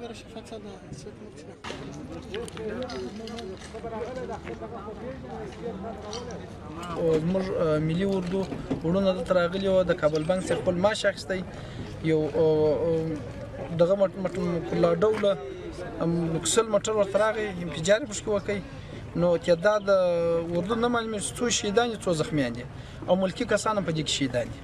خبره شفافه ده څوک زموږ ملي اردو وروڼه دلته راغلي وو د کابل بانک څخه خپل معاش اخیستی یو دغه لا ډوله کسل موټر ورته راغی انفجار یې پکې وکړ نو تعداد اردو نه معلومېږي څو شهیدان دي څو زخمیان دي او ملکي کسان هم په دې کې شهیدان دي